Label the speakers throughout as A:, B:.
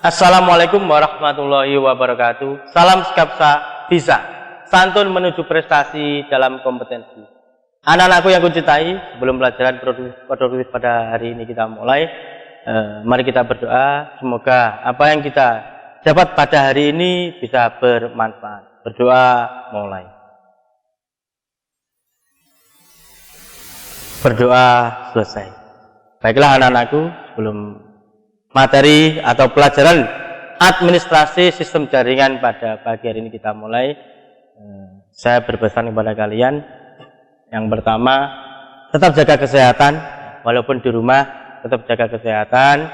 A: Assalamualaikum warahmatullahi wabarakatuh. Salam skapsa bisa. Santun menuju prestasi dalam kompetensi. Anak-anakku yang kucintai, sebelum pelajaran produktif pada hari ini kita mulai. Mari kita berdoa. Semoga apa yang kita dapat pada hari ini bisa bermanfaat. Berdoa mulai. Berdoa selesai. Baiklah anak-anakku, sebelum materi atau pelajaran administrasi sistem jaringan pada pagi hari ini kita mulai. Saya berpesan kepada kalian, yang pertama, tetap jaga kesehatan, walaupun di rumah tetap jaga kesehatan.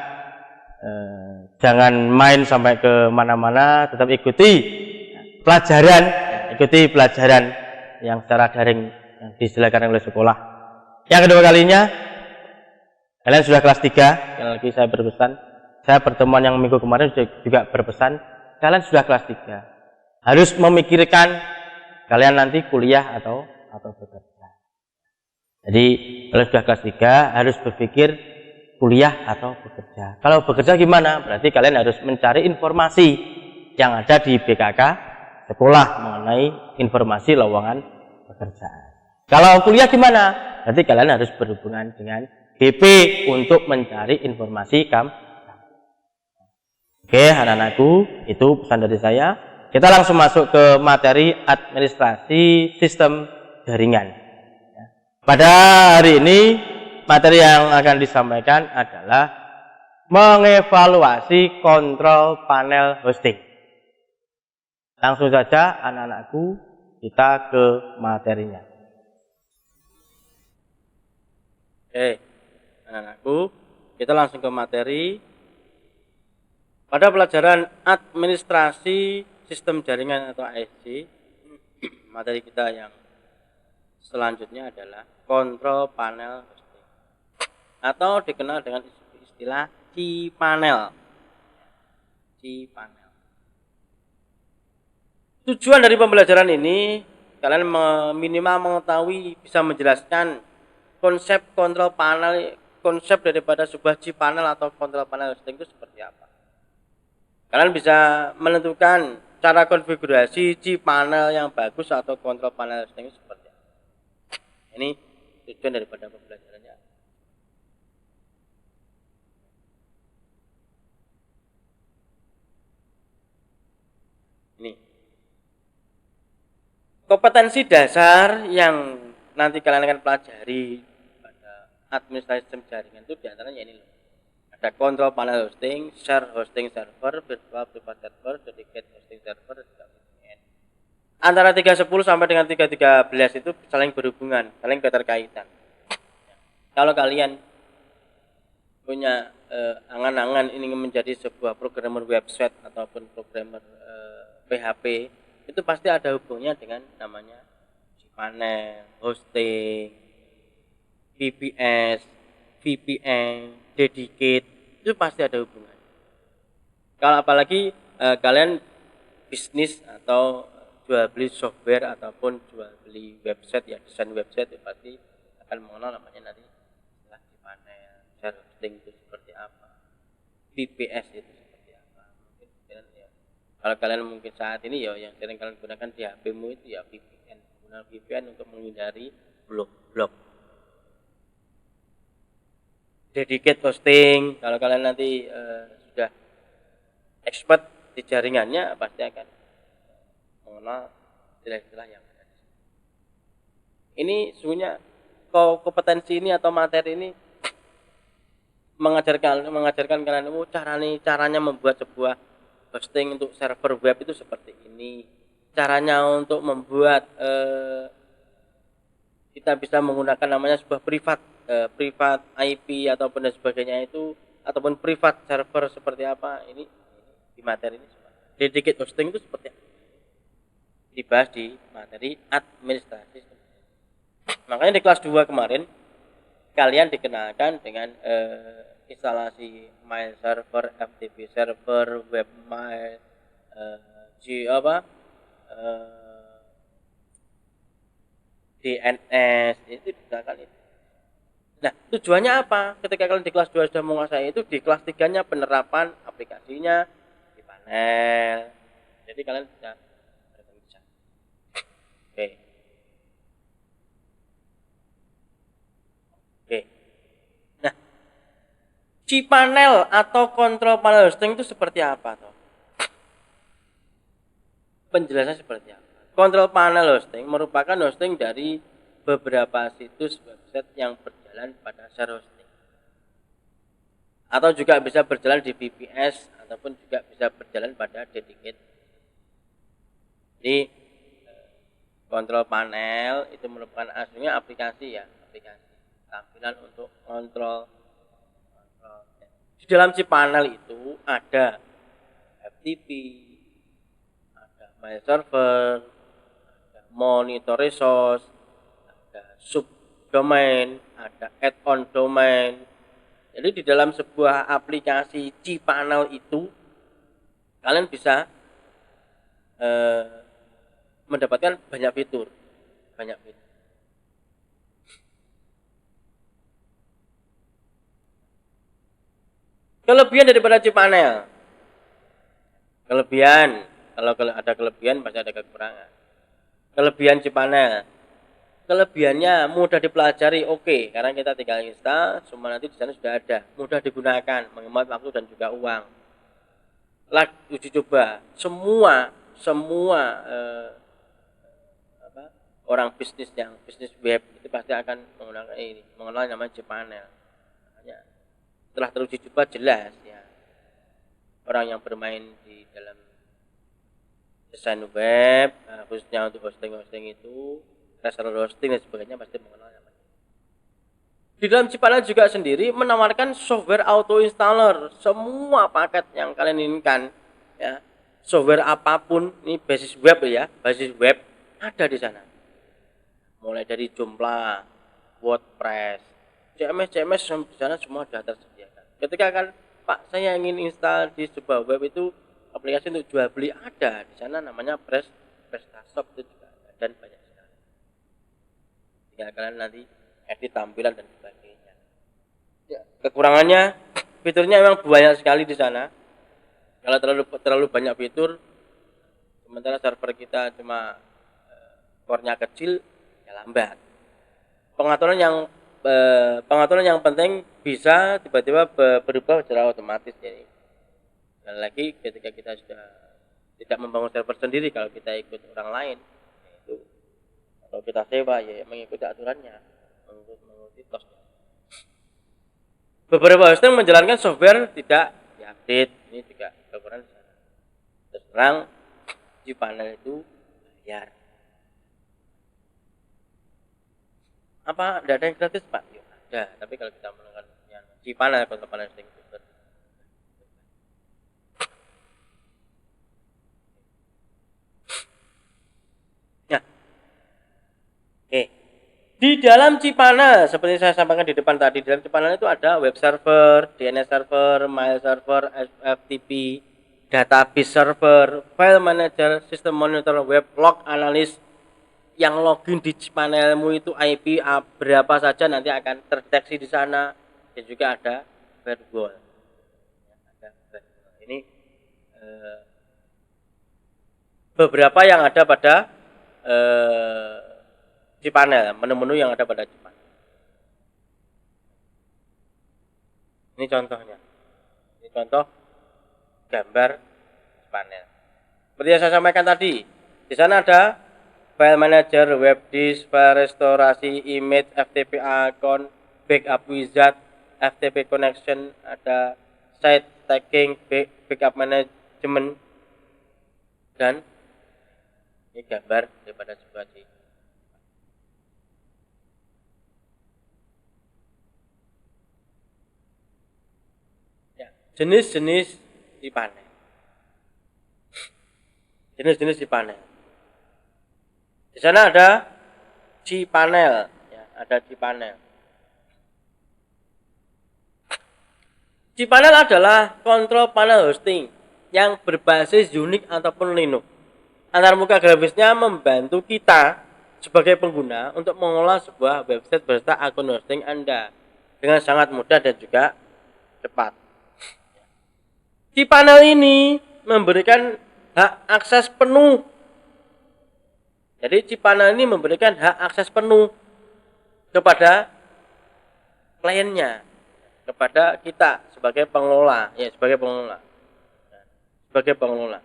A: Jangan main sampai ke mana-mana, tetap ikuti pelajaran yang secara daring yang disediakan oleh sekolah. Yang kedua kalinya, kalian sudah kelas 3, yang lagi saya berpesan. Saya pertemuan yang minggu kemarin juga berpesan, kalian sudah kelas 3. Harus memikirkan kalian nanti kuliah atau bekerja. Jadi, kalau sudah kelas 3 harus berpikir kuliah atau bekerja. Kalau bekerja gimana? Berarti kalian harus mencari informasi yang ada di BKK sekolah mengenai informasi lowongan pekerjaan. Kalau kuliah gimana? Berarti kalian harus berhubungan dengan BP untuk mencari informasi Oke, anak-anakku, itu pesan dari saya. Kita langsung masuk ke materi administrasi sistem jaringan. Pada hari ini, materi yang akan disampaikan adalah mengevaluasi kontrol panel hosting. Langsung saja, anak-anakku, kita ke materinya. Oke, anak-anakku, kita langsung ke materi. Pada pelajaran administrasi sistem jaringan atau ASJ, materi kita yang selanjutnya adalah kontrol panel hosting atau dikenal dengan istilah cPanel. cPanel. Tujuan dari pembelajaran ini, kalian minimal mengetahui, bisa menjelaskan konsep kontrol panel, konsep daripada sebuah cPanel atau kontrol panel hosting itu seperti apa. Kalian bisa menentukan cara konfigurasi cPanel yang bagus atau kontrol panel hosting seperti apa. Ini tujuan daripada pembelajarannya. Ini kompetensi dasar yang nanti kalian akan pelajari pada administrasi sistem jaringan itu diantaranya ini loh. Ada kontrol panel hosting, share hosting server, virtual private server, dedicated hosting server, dan juga VPN. Antara 310 sampai dengan 313 itu saling berhubungan, saling keterkaitan. Kalau kalian punya angan-angan ingin menjadi sebuah programmer website ataupun programmer PHP, itu pasti ada hubungannya dengan namanya cPanel, hosting, VPN, dedicated, itu pasti ada hubungan. Kalau apalagi kalian bisnis atau jual beli software ataupun jual beli website, ya desain website, itu pasti akan mengenal namanya nanti istilah cPanel, share hosting itu seperti apa, VPS itu seperti apa. Mungkin ya, kalau kalian mungkin saat ini ya yang sering kalian gunakan di HP-mu itu ya VPN, menggunakan VPN untuk menghindari blok. Dedicated hosting, kalau kalian nanti sudah expert di jaringannya, pasti akan mengenal istilah-istilah yang ada. Ini sebenarnya kompetensi ini atau materi ini mengajarkan kalian caranya membuat sebuah hosting untuk server web itu seperti ini. Caranya untuk membuat kita bisa menggunakan namanya sebuah privat IP ataupun dan sebagainya itu, ataupun privat server seperti apa, ini di materi ini. Dedicated hosting itu seperti apa, dibahas di materi administrasi. Makanya di kelas 2 kemarin kalian dikenalkan dengan instalasi mail server, FTP server, webmail, DNS, itu digunakan itu. Nah, tujuannya apa? Ketika kalian di kelas 2 sudah menguasai itu, di kelas 3-nya penerapan aplikasinya di panel. Jadi kalian bisa berbicara. Oke. Oke. Nah, cPanel atau kontrol panel hosting itu seperti apa toh? Penjelasan seperti apa? Kontrol panel hosting merupakan hosting dari beberapa situs website yang berjalan pada share hosting. Atau juga bisa berjalan di VPS ataupun juga bisa berjalan pada dedicated. Jadi kontrol panel itu merupakan aslinya aplikasi ya, aplikasi tampilan untuk kontrol. Di dalam cPanel itu ada FTP, ada my server, ada monitor resource, ada subdomain, ada add-on domain. Jadi di dalam sebuah aplikasi cPanel itu kalian bisa mendapatkan banyak fitur. Kelebihan daripada cPanel. Kelebihan, kalau ada kelebihan pasti ada kekurangan. Kelebihan cPanel. Kelebihannya mudah dipelajari, oke, karena kita tinggal install, semua nanti di sana sudah ada, mudah digunakan, menghemat waktu dan juga uang. Uji coba, semua orang bisnis yang bisnis web itu pasti akan menggunakan ini, mengenal namanya cPanel. Makanya setelah teruji coba jelas ya, orang yang bermain di dalam desain web, khususnya untuk hosting itu, reseller hosting dan sebagainya pasti mengenal namanya. Di dalam cPanel juga sendiri menawarkan software auto installer, semua paket yang kalian inginkan ya. Software apapun, ini basis web ya, basis web ada di sana. Mulai dari Joomla, WordPress, CMS di sana semua sudah tersediakan. Ketika kan Pak saya ingin install di sebuah web itu aplikasi untuk jual beli, ada di sana namanya PrestaShop itu juga ada dan banyak. Ya kalian nanti edit tampilan dan sebagainya. Ya, kekurangannya fiturnya memang banyak sekali di sana. Kalau terlalu banyak fitur, sementara server kita cuma core-nya kecil, ya lambat. Pengaturan yang penting bisa tiba-tiba berubah secara otomatis. Jadi sekali lagi ketika kita sudah tidak membangun server sendiri, kalau kita ikut orang lain, yaitu atau kita sewa ya mengikuti aturannya, mengikuti kosnya. Beberapa hosting menjalankan software tidak diupdate, ini juga kekurangan di sana. Terus terang cPanel itu bayar. Apa tidak ada yang gratis Pak? Ya, ada, tapi kalau kita menggunakan yang cPanel atau panel hosting itu Oke. Di dalam cPanel, seperti saya sampaikan di depan tadi, di dalam cPanel itu ada web server, DNS server, mail server, FTP, database server, file manager, sistem monitor web, log analis. Yang login di cPanelmu itu IP berapa saja nanti akan terdeteksi di sana. Dan juga ada firewall. Ini beberapa yang ada pada cPanel, menu-menu yang ada pada cPanel. Ini contohnya. Ini contoh gambar cPanel. Seperti yang saya sampaikan tadi, di sana ada file manager, web disk, file restorasi, image, FTP account, backup wizard, FTP connection, ada site tagging, backup management, dan ini gambar daripada sebuah jenis-jenis cPanel. Jenis-jenis cPanel. Di sana ada cPanel, ya, ada cPanel. cPanel adalah kontrol panel hosting yang berbasis Unix ataupun Linux. Antarmuka grafisnya membantu kita sebagai pengguna untuk mengolah sebuah website beserta akun hosting Anda dengan sangat mudah dan juga cepat.
B: cPanel ini memberikan hak akses penuh. Jadi cPanel ini memberikan hak akses penuh kepada kliennya, kepada kita sebagai pengelola, ya sebagai pengelola. Sebagai pengelola.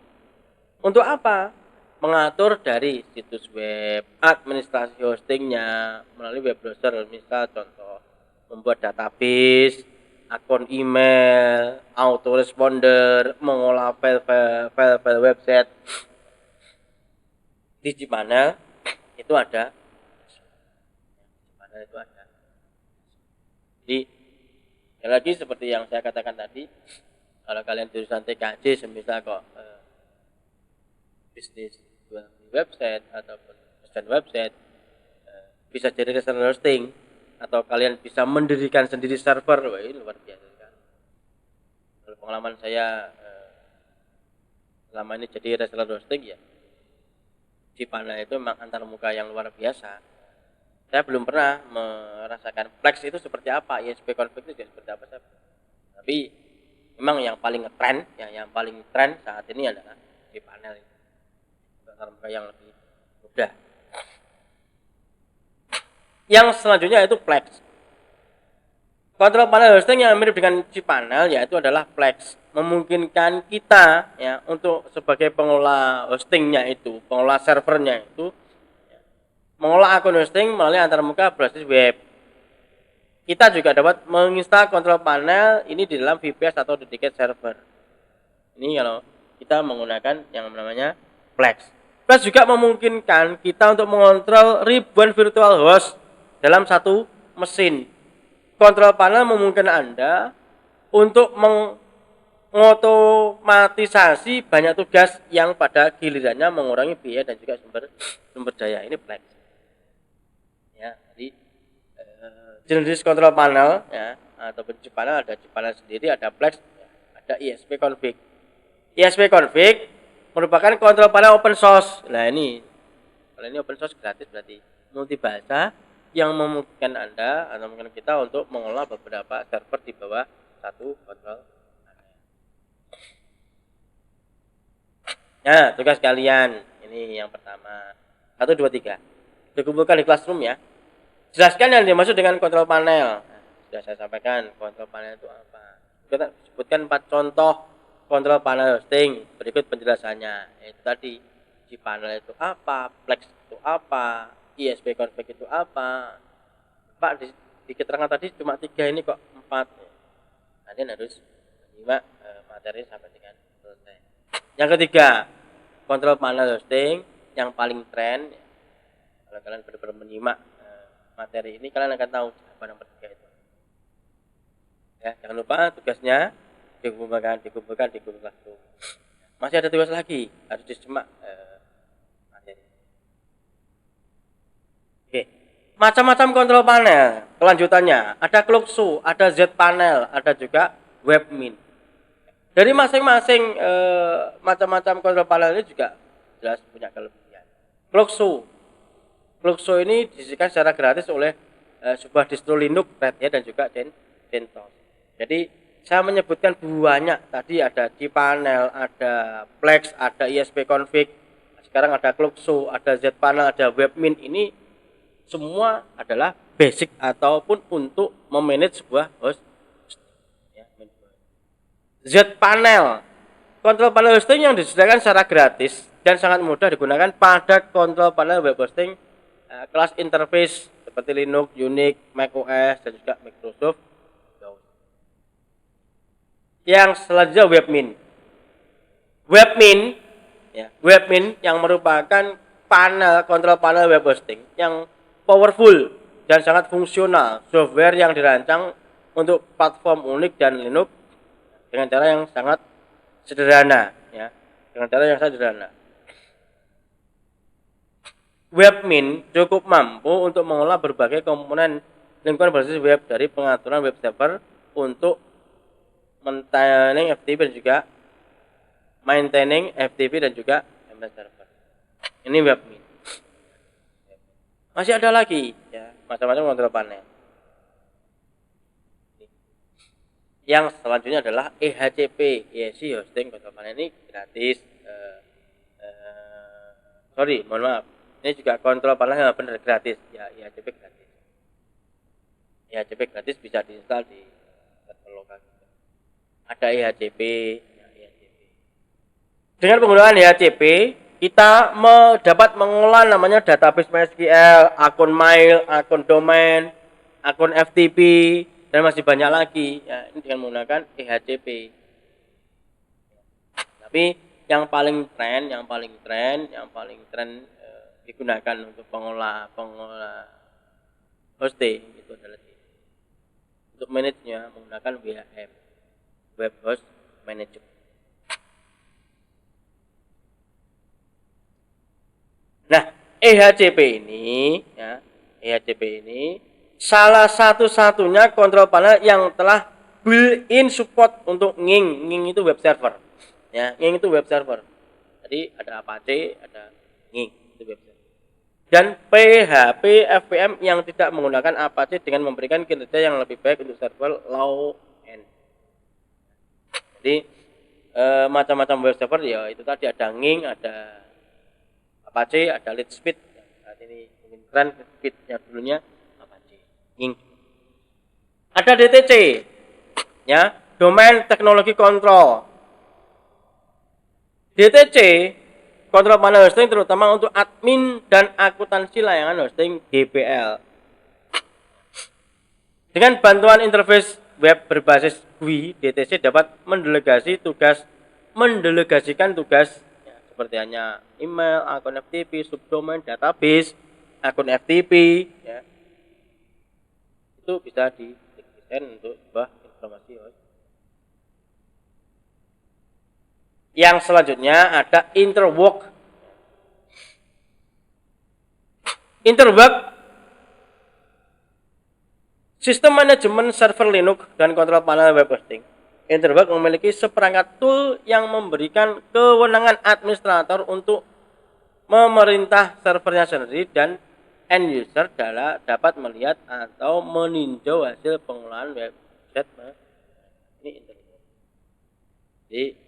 B: Untuk apa? Mengatur dari situs web, administrasi hostingnya melalui web browser, misal contoh membuat database, akun email, autoresponder, mengolah file website di cPanel itu ada. cPanel itu ada. Jadi sekali lagi seperti yang saya katakan tadi, kalau kalian jurusan TKJ semisal kok bisnis jual website ataupun desain website, bisa jadi reseller hosting atau kalian bisa mendirikan sendiri server. Wah, ini luar biasa sekali. Kalau pengalaman saya selama ini jadi reseller hosting ya, cPanel itu memang antarmuka yang luar biasa. Saya belum pernah merasakan Plex itu seperti apa, ISP config itu seperti apa. Tapi memang yang paling ngetren, yang paling tren saat ini adalah cPanel itu. Antarmuka yang lebih mudah. Yang selanjutnya itu Plex. Kontrol panel hosting yang mirip dengan cPanel yaitu adalah Plex. Memungkinkan kita ya untuk sebagai pengelola hostingnya itu, pengelola servernya itu, mengolah akun hosting melalui antarmuka berbasis web. Kita juga dapat menginstal kontrol panel ini di dalam VPS atau dedicated server. Ini kalau kita menggunakan yang namanya Plex. Plex juga memungkinkan kita untuk mengontrol ribuan virtual host dalam satu mesin. Kontrol panel memungkinkan Anda untuk mengotomatisasi banyak tugas yang pada gilirannya mengurangi biaya dan juga sumber daya. Ini Plex. Ya, jadi jenis kontrol panel ya ataupun cPanel ada cPanel sendiri, ada Plex, ada ISP config. ISP config merupakan kontrol panel open source. Nah ini, kalau ini open source gratis berarti multi bahasa yang memungkinkan Anda atau memungkinkan kita untuk mengelola beberapa server di bawah satu kontrol panel. Nah, tugas kalian ini yang pertama 1, 2, 3 dikumpulkan di classroom ya. Jelaskan yang dimaksud dengan kontrol panel. Nah, sudah saya sampaikan kontrol panel itu apa. Kita sebutkan 4 contoh kontrol panel hosting. Berikut penjelasannya. Itu tadi cPanel itu apa, Plex itu apa, ISP config itu apa. Pak di keterangan tadi cuma 3 ini kok 4. Nanti harus menyimak materi sampai dengan selesai. Yang ketiga, kontrol panel hosting yang paling tren. Kalau kalian benar-benar menyimak materi ini kalian akan tahu apa nomor 3 itu. Ya, jangan lupa tugasnya dikumpulkan tuh. Masih ada tugas lagi, harus disimak materi. Oke. Macam-macam kontrol panel, kelanjutannya ada Clockso, ada Z-panel, ada juga WebMin. Dari masing-masing macam-macam kontrol panel ini juga jelas punya kelebihan. Clockso ini disediakan secara gratis oleh sebuah distro Linux, Red Hat dan juga CentOS. Jadi saya menyebutkan banyak tadi, ada cPanel, ada Plex, ada ISP config, sekarang ada Clockso, ada Z-panel, ada WebMin. Ini semua adalah basic ataupun untuk memanage sebuah host. Z-panel, kontrol panel hosting yang disediakan secara gratis dan sangat mudah digunakan pada kontrol panel web hosting kelas interface seperti Linux, Unix, macOS dan juga Microsoft. Yang selanjutnya WebMin yang merupakan kontrol panel web hosting yang powerful dan sangat fungsional, software yang dirancang untuk platform Unix dan Linux dengan cara yang sangat sederhana ya, WebMin cukup mampu untuk mengolah berbagai komponen lingkungan berbasis web, dari pengaturan web server untuk maintaining FTP dan juga MS server. Ini WebMin. Masih ada lagi ya, macam-macam kontrol panel. Yang selanjutnya adalah EHCP, ESC Hosting Control Panel. Ini gratis. Sorry, mohon maaf. Ini juga kontrol panel benar gratis. Ya, EHCP gratis. EHCP gratis bisa diinstal di server lokal. Ada EHCP, ya, EHCP. Dengan penggunaan EHCP, kita dapat mengolah namanya database MySQL, akun mail, akun domain, akun FTP, dan masih banyak lagi. Ya, ini dengan menggunakan EHCP. Tapi yang paling tren digunakan untuk pengolah hosting itu adalah ini. Untuk manage-nya menggunakan WHM, Web Host Manager. Nah, EHCP ini salah satu-satunya kontrol panel yang telah built-in support untuk Nging. Nging itu web server. Ya, Nging itu web server. Jadi ada Apache, ada Nging itu web server. Dan PHP FPM yang tidak menggunakan Apache dengan memberikan kinerja yang lebih baik untuk server low end. Jadi macam-macam web server ya itu tadi ada Nging, ada Apache, ada Lightspeed. Saat ini mungkin tren Lightspeed yang dulunya Apache, Nging. Ada DTC, ya, Domain Teknologi Control. DTC, kontrol panel hosting terutama untuk admin dan akuntansi layanan hosting GPL. Dengan bantuan interface web berbasis GUI, DTC dapat mendelegasikan tugas ya, seperti hanya email, akun FTP, subdomain, database, akun FTP, ya. Itu bisa didesain untuk sebuah informasi host. Yang selanjutnya ada Interwork. Interwork sistem manajemen server Linux dan kontrol panel web hosting. Interwork memiliki seperangkat tool yang memberikan kewenangan administrator untuk memerintah servernya sendiri dan end user dapat melihat atau meninjau hasil pengolahan website. Ini Interwork. Jadi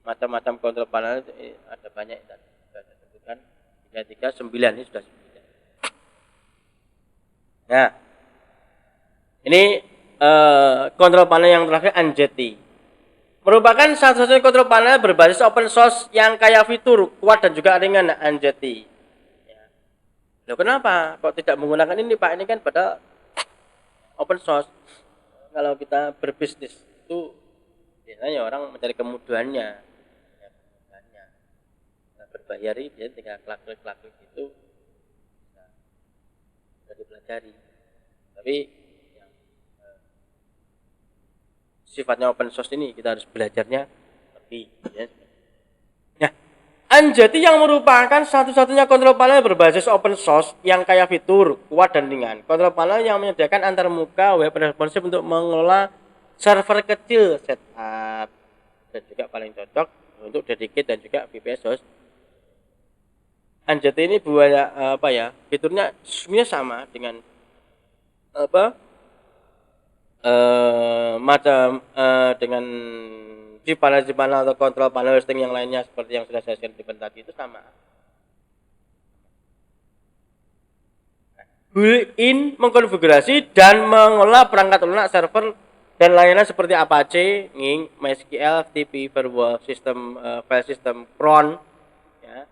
B: macam-macam kontrol panel ada banyak yang tadi sudah saya sebutkan. 339 ini sudah 9. Nah, ini kontrol panel yang terakhir Anjeti. Merupakan satu-satunya kontrol panel berbasis open source yang kaya fitur, kuat dan juga ringan. Anjeti. Ya. Loh, kenapa kok tidak menggunakan ini Pak? Ini kan pada open source. Kalau kita berbisnis itu biasanya orang mencari kemudahannya. Berbayari dia tinggal klik itu bisa dipelajari. Tapi yang sifatnya open source ini kita harus belajarnya lebih ya. Nah, Anjeti yang merupakan satu-satunya kontrol panel berbasis open source yang kaya fitur, kuat dan ringan. Kontrol panel yang menyediakan antarmuka web responsive untuk mengelola server kecil setup dan juga paling cocok untuk dedicated dan juga VPS host. Anjeti ini fiturnya sebenarnya sama dengan dengan cPanel atau kontrol panel hosting yang lainnya seperti yang sudah saya share di tadi itu sama. Built-in mengkonfigurasi dan mengolah perangkat lunak server dan layanan seperti Apache, Nging, MySQL, FTP, Firewall, file system, cron, ya,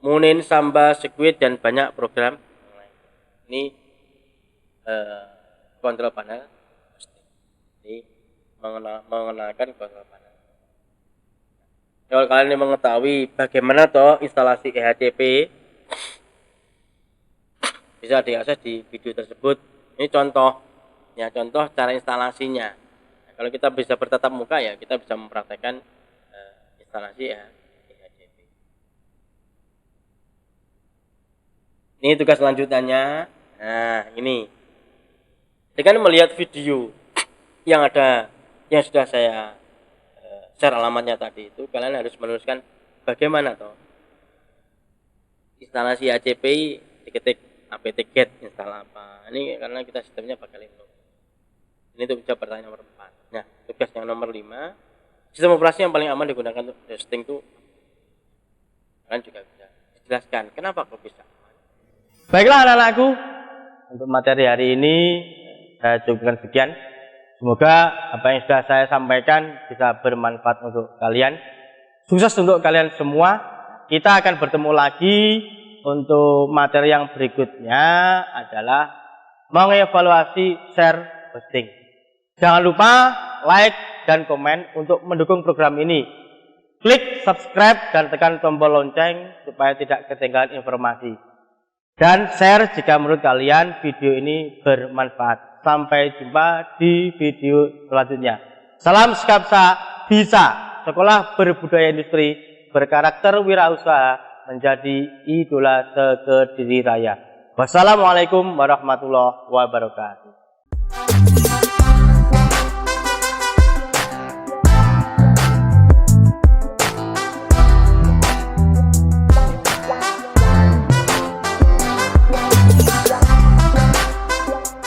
B: Munin, Samba, Squid dan banyak program lain. Ini kontrol panel. Ini mengenalkan kontrol panel. Kalau kalian ingin mengetahui bagaimana toh instalasi EHCP, bisa diakses di video tersebut. Ini contoh cara instalasinya. Nah, kalau kita bisa bertatap muka ya kita bisa mempraktekkan instalasi EHCP. Ini tugas lanjutannya. Nah, ini dengan melihat video yang sudah saya share alamatnya tadi itu, kalian harus menuliskan bagaimana toh instalasi ACP, diketik apt-get install apa. Ini karena kita sistemnya pakai Linux. Ini untuk jawab pertanyaan nomor 4. Nah, tugas yang nomor 5, sistem operasi yang paling aman digunakan untuk hosting itu kalian juga bisa jelaskan kenapa kok bisa.
A: Baiklah anak-anakku, untuk materi hari ini saya cukupkan sekian. Semoga apa yang sudah saya sampaikan bisa bermanfaat untuk kalian. Sukses untuk kalian semua. Kita akan bertemu lagi untuk materi yang berikutnya adalah mengevaluasi share hosting. Jangan lupa like dan komen untuk mendukung program ini. Klik subscribe dan tekan tombol lonceng supaya tidak ketinggalan informasi. Dan share jika menurut kalian video ini bermanfaat. Sampai jumpa di video selanjutnya. Salam Skapsa Bisa, sekolah berbudaya industri, berkarakter wirausaha, menjadi idola sekediri raya. Wassalamualaikum warahmatullahi wabarakatuh.